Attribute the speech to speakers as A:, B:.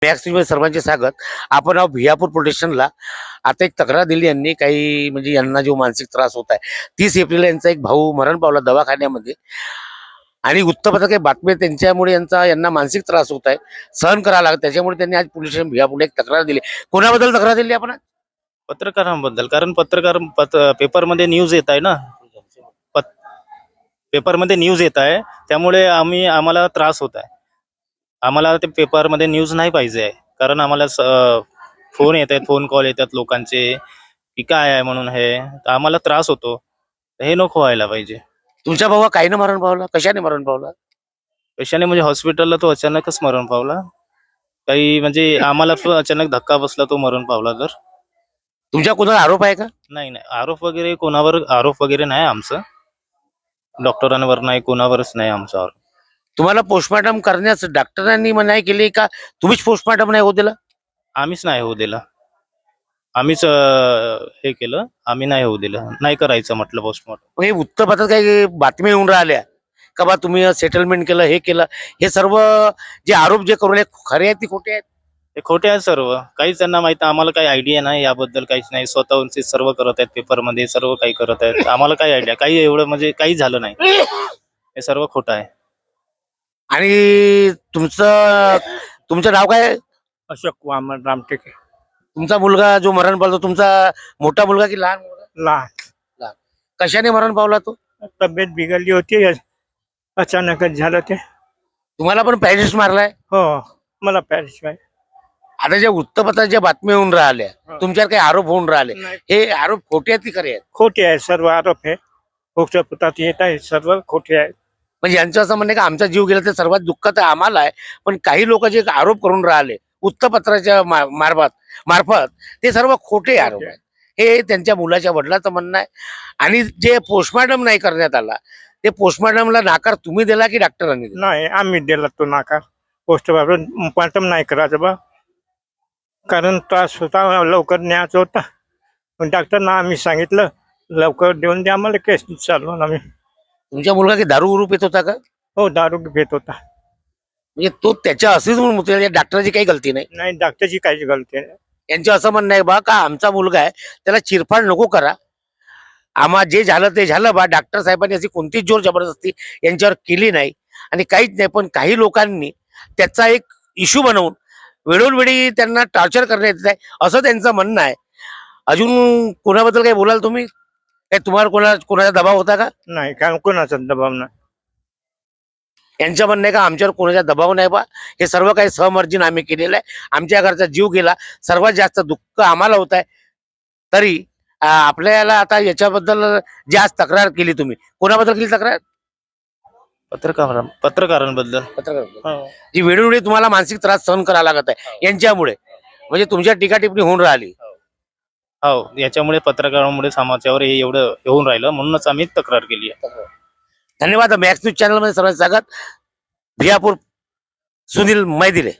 A: Max न्यूजमध्ये सर्वांचे स्वागत. आपण भियापूर पोलीस स्टेशनला आता एक तक्रार दिली यांनी. काही म्हणजे यांना जो मानसिक त्रास होत आहे, 30 एप्रिल यांचा एक भाऊ मरण पावला दवाखान्यामध्ये आणि वृत्तपत्रात काही बातमी त्यांच्यामुळे यांना मानसिक त्रास होत आहे, सहन करावा लागत. त्याच्यामुळे त्यांनी आज पोलीस स्टेशन भियापूरला एक तक्रार दिली. कोणाबद्दल तक्रार दिली आपण?
B: पत्रकारांबद्दल. कारण पेपरमध्ये न्यूज येत आहे ना, पेपरमध्ये न्यूज येत आहे, त्यामुळे आम्हाला त्रास होत आहे. आम्हाला ते पेपरमध्ये न्यूज नाही पाहिजे आहे. कारण आम्हाला फोन येत आहेत, फोन कॉल येतात लोकांचे की काय आहे म्हणून. तर आम्हाला त्रास होतो. हे नको व्हायला पाहिजे.
A: तुमच्या भावा काहीनं मरण पावला? कशाने मरण पावला?
B: कशाने म्हणजे हॉस्पिटलला तो अचानकच मरण पावला. काही म्हणजे आम्हाला पण अचानक धक्का बसला, तो मरण पावला. तर
A: तुमच्या कोणावर आरोप आहे का?
B: नाही, कोणावर आरोप वगैरे नाही आमचं. डॉक्टरांवर नाही, कोणावरच नाही आमच्यावर.
A: तुम्हाला पोस्टमॉर्टम करण्यास डॉक्टरांनी मनाई केली का तुम्हीच पोस्टमॉर्टम नाही होऊ दिलं?
B: आम्हीच नाही होऊ दिला. आम्हीच हे केलं. आम्ही नाही होऊ दिलं. नाही करायचं म्हटलं पोस्टमॉर्टम.
A: हे वृत्तपत्रात काही बातम्या येऊन राहिल्या का बा तुम्ही सेटलमेंट केलं, हे केलं? हे सर्व जे आरोप जे करू राहिले खरे आहेत की खोटे आहेत?
B: हे खोटे आहेत सर्व. काहीच त्यांना माहिती. आम्हाला काही आयडिया नाही याबद्दल, काहीच नाही. स्वतःहून ते सर्व करत आहेत, पेपरमध्ये सर्व काही करत आहेत. आम्हाला काही आयडिया, काही एवढं म्हणजे काही झालं नाही. हे सर्व खोटं आहे.
A: आणि तुमचं नाव काय?
C: अशोक वामन रामटेके.
A: तुमचा मुलगा जो मरण पावला, तुमचा मोठा मुलगा की लहान मुलगा?
C: लहान.
A: कशाने मरण पावला तो?
C: तब्येत बिघडली होती, अचानकच झालं ते.
A: तुम्हाला पण पॅरिस मारलाय?
C: हो, मला पॅरिस आहे.
A: आता ज्या वृत्तपत्रात ज्या बातम्या होऊन राहिल्या, तुमच्यावर काही आरोप होऊन राहिले,
C: नाही,
A: हे आरोप खोटे आहेत की खरे आहेत?
C: खोटे आहे सर्व आरोप. हे वृत्तपत्रात येत आहे सर्व खोटे आहे.
A: म्हणजे यांचं असं म्हणणं आहे का आमचा जीव गेला ते सर्वात दुःखात आम्हाला आहे, पण काही लोक जे आरोप करून राहिले वृत्तपत्राच्या मार्फत ते सर्व खोटे आरोप आहेत. हे त्यांच्या मुलाच्या वडिलांचं म्हणणं आहे. आणि जे पोस्टमॉर्टम नाही करण्यात आला, ते पोस्टमॉर्टमला नाकार तुम्ही दिला की डॉक्टरांनी दिला?
C: नाही, आम्ही दिला तो नाकार. पोस्टमॉर्टम नाही करायचं बा, कारण त्रास होता, लवकर न्यायचं होता. पण डॉक्टरना आम्ही सांगितलं लवकर देऊन द्या आम्हाला, केस चालवून आम्ही.
A: तुमच्या मुलगा की दारू उरू पित होता का?
C: हो, दारू घेत होता.
A: म्हणजे तो त्याच्या असेच म्हणून मुतला, डॉक्टरची काही गलती नाही?
C: नाही, डॉक्टरची काहीच गलती नाही.
A: यांचं असं म्हणणं आहे बा का आमचा मुलगा आहे, त्याला चिरफाड नको करा, आम्हा जे झालं ते झालं बा. डॉक्टर साहेबांनी अशी कोणतीच जोर जबरदस्ती यांच्यावर केली नाही आणि काहीच नाही. पण काही लोकांनी त्याचा एक इश्यू बनवून वेळोवेळी त्यांना टॉर्चर करण्यात येत आहे, असं त्यांचं म्हणणं आहे. अजून कोणाबद्दल काही बोलाल तुम्ही? काय तुम्हाला कोणाचा दबाव होता का?
C: नाही, काय कोणाचा दबाव नाही.
A: यांचं म्हणणं आहे का आमच्यावर कोणाचा दबाव नाही बा, हे सर्व काही सहमर्जीने आम्ही केलेलं आहे. आमच्या घरचा जीव गेला, सर्वात जास्त दुःख आम्हाला होत आहे. तरी आपल्याला आता याच्याबद्दल जी आज तक्रार केली, तुम्ही कोणाबद्दल केली तक्रार?
B: पत्रकारांबद्दल.
A: पत्रकार जी वेळोवेळी तुम्हाला मानसिक त्रास सहन करावा लागत आहे यांच्यामुळे, म्हणजे तुमच्या टीका टिप्पणी होऊन राहिली.
B: हो, याच्यामुळे पत्रकारांमुळे समाजावर हे एवढं येऊन राहिलं, म्हणूनच आम्ही तक्रार केली आहे.
A: धन्यवाद. मॅक्स न्यूज चॅनल मध्ये सर्वांचं स्वागत. भियापूर सुनील मैदिले.